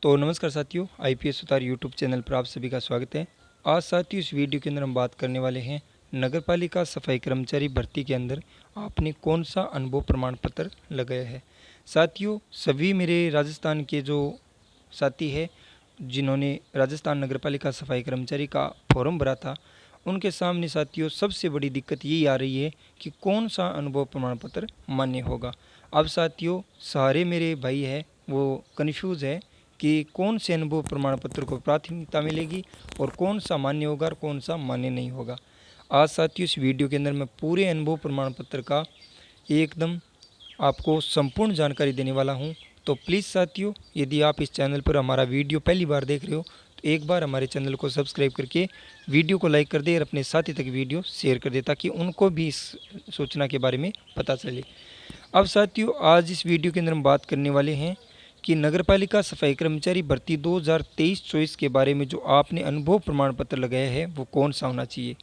तो नमस्कार साथियों, आईपीएस सुतार यूट्यूब चैनल पर आप सभी का स्वागत है। आज साथियों इस वीडियो के अंदर हम बात करने वाले हैं नगरपालिका सफाई कर्मचारी भर्ती के अंदर आपने कौन सा अनुभव प्रमाण पत्र लगाया है। साथियों सभी मेरे राजस्थान के जो साथी है जिन्होंने राजस्थान नगरपालिका सफाई कर्मचारी का फॉर्म भरा था, उनके सामने साथियों सबसे बड़ी दिक्कत यही आ रही है कि कौन सा अनुभव प्रमाण पत्र मान्य होगा। अब साथियों सारे मेरे भाई है वो कन्फ्यूज़ है कि कौन से अनुभव प्रमाण पत्र को प्राथमिकता मिलेगी और कौन सा मान्य होगा और कौन सा मान्य नहीं होगा। आज साथियों इस वीडियो के अंदर मैं पूरे अनुभव प्रमाण पत्र का एकदम आपको संपूर्ण जानकारी देने वाला हूं। तो प्लीज़ साथियों यदि आप इस चैनल पर हमारा वीडियो पहली बार देख रहे हो तो एक बार हमारे चैनल को सब्सक्राइब करके वीडियो को लाइक कर दे और अपने साथी तक वीडियो शेयर कर दे ताकि उनको भी इस सूचना के बारे में पता चले। अब साथियों आज इस वीडियो के अंदर हम बात करने वाले हैं कि नगरपालिका सफाई कर्मचारी भर्ती 2023-24 के बारे में जो आपने अनुभव प्रमाण पत्र लगाया है वो कौन सा होना चाहिए।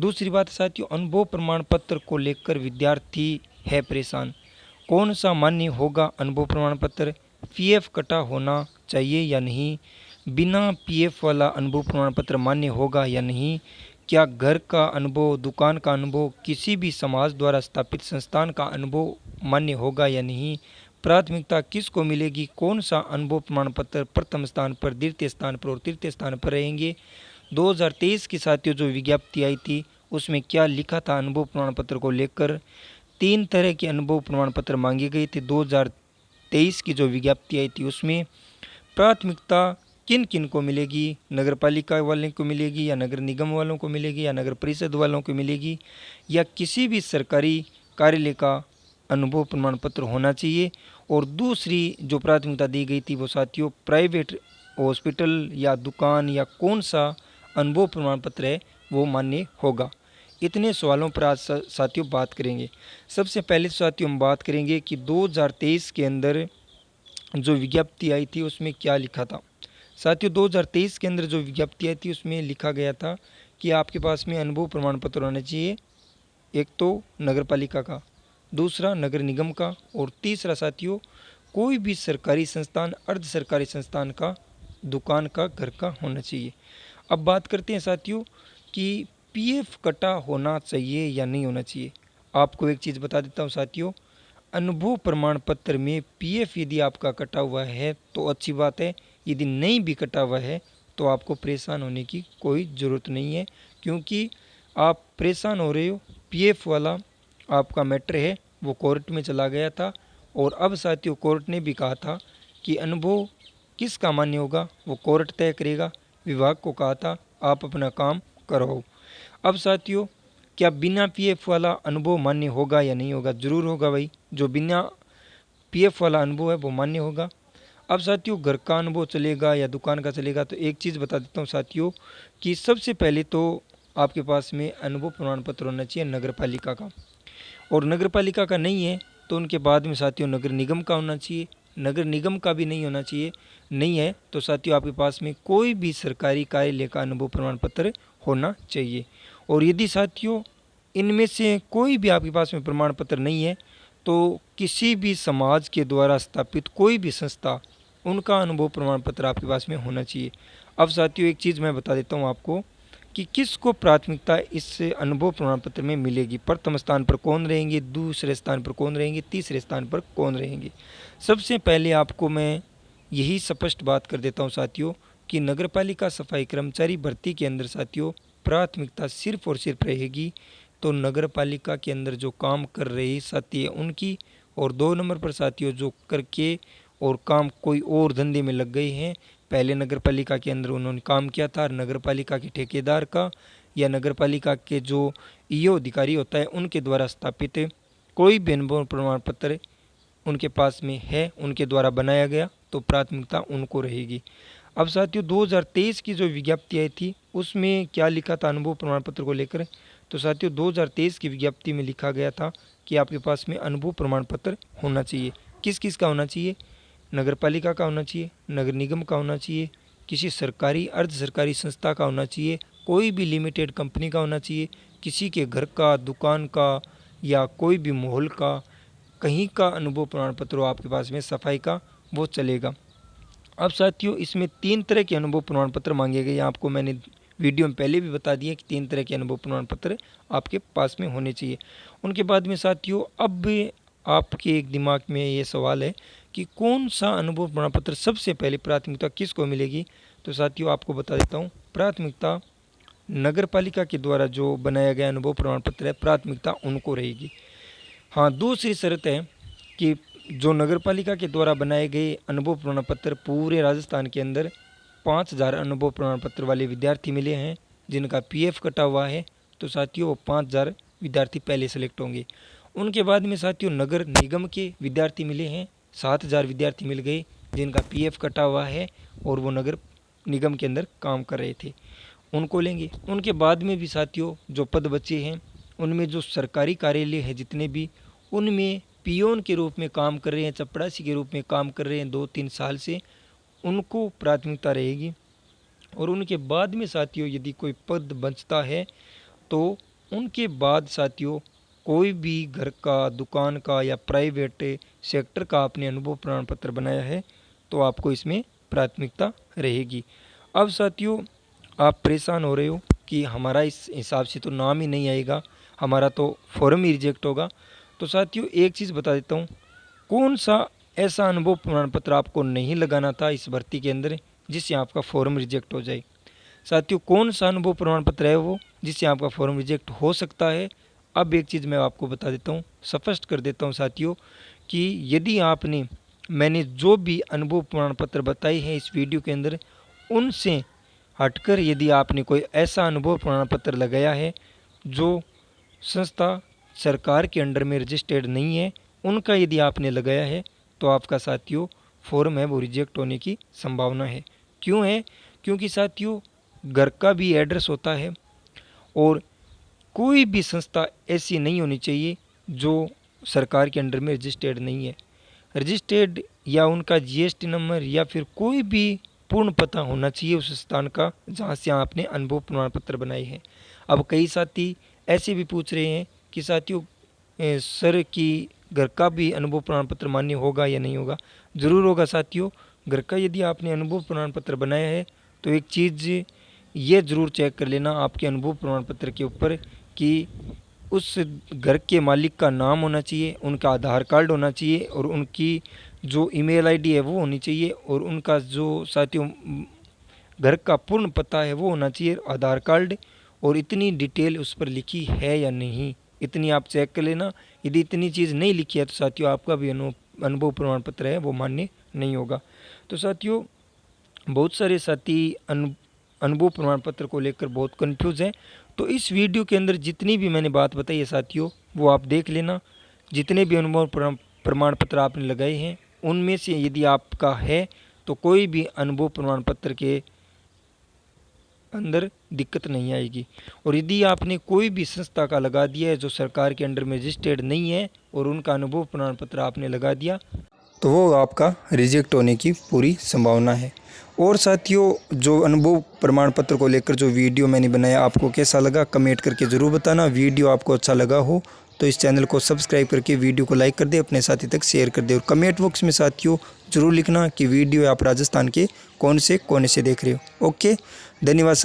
दूसरी बात साथियों, अनुभव प्रमाण पत्र को लेकर विद्यार्थी है परेशान, कौन सा मान्य होगा अनुभव प्रमाण पत्र, पीएफ कटा होना चाहिए या नहीं, बिना पीएफ वाला अनुभव प्रमाण पत्र मान्य होगा या नहीं, क्या घर का अनुभव, दुकान का अनुभव, किसी भी समाज द्वारा स्थापित संस्थान का अनुभव मान्य होगा या नहीं, प्राथमिकता किसको मिलेगी, कौन सा अनुभव प्रमाण पत्र प्रथम स्थान पर, द्वितीय स्थान पर और तृतीय स्थान पर रहेंगे। 2023 की साथियों जो विज्ञप्ति आई थी उसमें क्या लिखा था अनुभव प्रमाण पत्र को लेकर। 3 तरह के अनुभव प्रमाण पत्र मांगे गए थे। 2023 की जो विज्ञप्ति आई थी उसमें प्राथमिकता किन किन को मिलेगी, नगर पालिका वाले को मिलेगी या नगर निगम वालों को मिलेगी या नगर परिषद वालों को मिलेगी या किसी भी सरकारी कार्यालय का अनुभव प्रमाण पत्र होना चाहिए। और दूसरी जो प्राथमिकता दी गई थी वो साथियों प्राइवेट हॉस्पिटल या दुकान या कौन सा अनुभव प्रमाण पत्र है वो मान्य होगा। इतने सवालों पर आज साथियों बात करेंगे। सबसे पहले साथियों हम बात करेंगे कि 2023 के अंदर जो विज्ञप्ति आई थी उसमें क्या लिखा था। साथियों 2023 के अंदर जो विज्ञप्ति आई थी उसमें लिखा गया था कि आपके पास में अनुभव प्रमाण पत्र होना चाहिए, एक तो नगर पालिका का, दूसरा नगर निगम का और तीसरा साथियों कोई भी सरकारी संस्थान, अर्ध सरकारी संस्थान का, दुकान का, घर का होना चाहिए। अब बात करते हैं साथियों कि पीएफ कटा होना चाहिए या नहीं होना चाहिए। आपको एक चीज़ बता देता हूँ साथियों, अनुभव प्रमाण पत्र में पीएफ यदि आपका कटा हुआ है तो अच्छी बात है, यदि नहीं भी कटा हुआ है तो आपको परेशान होने की कोई ज़रूरत नहीं है, क्योंकि आप परेशान हो रहे हो। पीएफ वाला आपका मैटर है वो कोर्ट में चला गया था और अब साथियों कोर्ट ने भी कहा था कि अनुभव किसका मान्य होगा वो कोर्ट तय करेगा। विभाग को कहा था आप अपना काम करो। अब साथियों क्या बिना पीएफ वाला अनुभव मान्य होगा या नहीं होगा? ज़रूर होगा भाई, जो बिना पीएफ वाला अनुभव है वो मान्य होगा। अब साथियों घर का अनुभव चलेगा या दुकान का चलेगा, तो एक चीज़ बता देता हूँ साथियों कि सबसे पहले तो आपके पास में अनुभव प्रमाण पत्र होना चाहिए नगर पालिका का, और नगर पालिका का नहीं है तो उनके बाद में साथियों नगर निगम का होना चाहिए। नगर निगम का भी नहीं होना चाहिए, नहीं है तो साथियों आपके पास में कोई भी सरकारी कार्यालय का अनुभव प्रमाण पत्र होना चाहिए। और यदि साथियों इनमें से कोई भी आपके पास में प्रमाण पत्र नहीं है तो किसी भी समाज के द्वारा स्थापित कोई भी संस्था, उनका अनुभव प्रमाण पत्र आपके पास में होना चाहिए। अब साथियों एक चीज़ मैं बता देता हूँ आपको कि किसको प्राथमिकता इस अनुभव प्रमाण पत्र में मिलेगी, प्रथम स्थान पर कौन रहेंगे, दूसरे स्थान पर कौन रहेंगे, तीसरे स्थान पर कौन रहेंगे। सबसे पहले आपको मैं यही स्पष्ट बात कर देता हूँ साथियों कि नगरपालिका सफाई कर्मचारी भर्ती के अंदर साथियों प्राथमिकता सिर्फ और सिर्फ रहेगी तो नगर पालिका के अंदर जो काम कर रहे साथी है उनकी, और 2 नंबर पर साथियों जो करके और काम कोई और धंधे में लग गए हैं, पहले नगर पालिका के अंदर उन्होंने काम किया था, नगर पालिका के ठेकेदार का या नगर पालिका के जो ईओ अधिकारी होता है उनके द्वारा स्थापित कोई भी अनुभव प्रमाण पत्र उनके पास में है, उनके द्वारा बनाया गया, तो प्राथमिकता उनको रहेगी। अब साथियों 2023 की जो विज्ञप्ति आई थी उसमें क्या लिखा था अनुभव प्रमाण पत्र को लेकर, तो साथियों 2023 की विज्ञप्ति में लिखा गया था कि आपके पास में अनुभव प्रमाण पत्र होना चाहिए। किस किस का होना चाहिए? नगर पालिका का होना चाहिए, नगर निगम का होना चाहिए, किसी सरकारी अर्ध सरकारी संस्था का होना चाहिए, कोई भी लिमिटेड कंपनी का होना चाहिए, किसी के घर का, दुकान का या कोई भी मॉल का, कहीं का अनुभव प्रमाण पत्र हो आपके पास में सफाई का, वो चलेगा। अब साथियों इसमें 3 तरह के अनुभव प्रमाण पत्र मांगे गए। आपको मैंने वीडियो में पहले भी बता दिया कि 3 तरह के अनुभव प्रमाण पत्र आपके पास में होने चाहिए। उनके बाद में साथियों अब आपके एक दिमाग में ये सवाल है कि कौन सा अनुभव प्रमाण पत्र सबसे पहले प्राथमिकता किसको मिलेगी। तो साथियों आपको बता देता हूँ, प्राथमिकता नगर पालिका के द्वारा जो बनाया गया अनुभव प्रमाण पत्र है, प्राथमिकता उनको रहेगी। हाँ, दूसरी शर्त है कि जो नगर पालिका के द्वारा बनाए गए अनुभव प्रमाण पत्र पूरे राजस्थान के अंदर 5000 अनुभव प्रमाण पत्र वाले विद्यार्थी मिले हैं जिनका पीएफ कटा हुआ है, तो साथियों वो 5000 विद्यार्थी पहले सेलेक्ट होंगे। उनके बाद में साथियों नगर निगम के विद्यार्थी मिले हैं, 7000 विद्यार्थी मिल गए जिनका पीएफ कटा हुआ है और वो नगर निगम के अंदर काम कर रहे थे, उनको लेंगे। उनके बाद में भी साथियों जो पद बचे हैं उनमें जो सरकारी कार्यालय है जितने भी, उनमें पियोन के रूप में काम कर रहे हैं, चपड़ासी के रूप में काम कर रहे हैं 2-3 साल से, उनको प्राथमिकता रहेगी। और उनके बाद में साथियों यदि कोई पद बचता है तो उनके बाद साथियों कोई भी घर का, दुकान का या प्राइवेट सेक्टर का आपने अनुभव प्रमाण पत्र बनाया है तो आपको इसमें प्राथमिकता रहेगी। अब साथियों आप परेशान हो रहे हो कि हमारा इस हिसाब से तो नाम ही नहीं आएगा, हमारा तो फॉर्म ही रिजेक्ट होगा। तो साथियों एक चीज़ बता देता हूँ, कौन सा ऐसा अनुभव प्रमाण पत्र आपको नहीं लगाना था इस भर्ती के अंदर जिससे आपका फॉर्म रिजेक्ट हो जाए। साथियों कौन सा अनुभव प्रमाण पत्र है वो जिससे आपका फॉर्म रिजेक्ट हो सकता है। अब एक चीज़ मैं आपको बता देता हूँ, स्पष्ट कर देता हूँ साथियों कि यदि आपने मैंने जो भी अनुभव प्रमाण पत्र बताए हैं इस वीडियो के अंदर उनसे हटकर यदि आपने कोई ऐसा अनुभव प्रमाण पत्र लगाया है जो संस्था सरकार के अंडर में रजिस्टर्ड नहीं है, उनका यदि आपने लगाया है तो आपका साथियों फॉर्म है वो रिजेक्ट होने की संभावना है। क्यों है? क्योंकि साथियों घर का भी एड्रेस होता है और कोई भी संस्था ऐसी नहीं होनी चाहिए जो सरकार के अंडर में रजिस्टर्ड नहीं है। रजिस्टर्ड या उनका जीएसटी नंबर या फिर कोई भी पूर्ण पता होना चाहिए उस स्थान का जहाँ से आपने अनुभव प्रमाण पत्र बनाए हैं। अब कई साथी ऐसे भी पूछ रहे हैं कि साथियों सर की घर का भी अनुभव प्रमाण पत्र मान्य होगा या नहीं होगा। ज़रूर होगा साथियों। घर का यदि आपने अनुभव प्रमाण पत्र बनाया है तो एक चीज़ ये ज़रूर चेक कर लेना आपके अनुभव प्रमाण पत्र के ऊपर कि उस घर के मालिक का नाम होना चाहिए, उनका आधार कार्ड होना चाहिए और उनकी जो ईमेल आईडी है वो होनी चाहिए और उनका जो साथियों घर का पूर्ण पता है वो होना चाहिए, आधार कार्ड, और इतनी डिटेल उस पर लिखी है या नहीं, इतनी आप चेक कर लेना। यदि इतनी चीज़ नहीं लिखी है तो साथियों आपका भी अनुभव प्रमाण पत्र है वो मान्य नहीं होगा। तो साथियों बहुत सारे साथी अनुभव प्रमाण पत्र को लेकर बहुत कंफ्यूज हैं। तो इस वीडियो के अंदर जितनी भी मैंने बात बताई है साथियों वो आप देख लेना। जितने भी अनुभव प्रमाण पत्र आपने लगाए हैं उनमें से यदि आपका है तो कोई भी अनुभव प्रमाण पत्र के अंदर दिक्कत नहीं आएगी। और यदि आपने कोई भी संस्था का लगा दिया है जो सरकार के अंडर में रजिस्टर्ड नहीं है और उनका अनुभव प्रमाण पत्र आपने लगा दिया तो वो आपका रिजेक्ट होने की पूरी संभावना है। और साथियों जो अनुभव प्रमाण पत्र को लेकर जो वीडियो मैंने बनाया आपको कैसा लगा कमेंट करके ज़रूर बताना। वीडियो आपको अच्छा लगा हो तो इस चैनल को सब्सक्राइब करके वीडियो को लाइक कर दे, अपने साथी तक शेयर कर दे और कमेंट बॉक्स में साथियों ज़रूर लिखना कि वीडियो आप राजस्थान के कौन से कोने से देख रहे हो। ओके, धन्यवाद।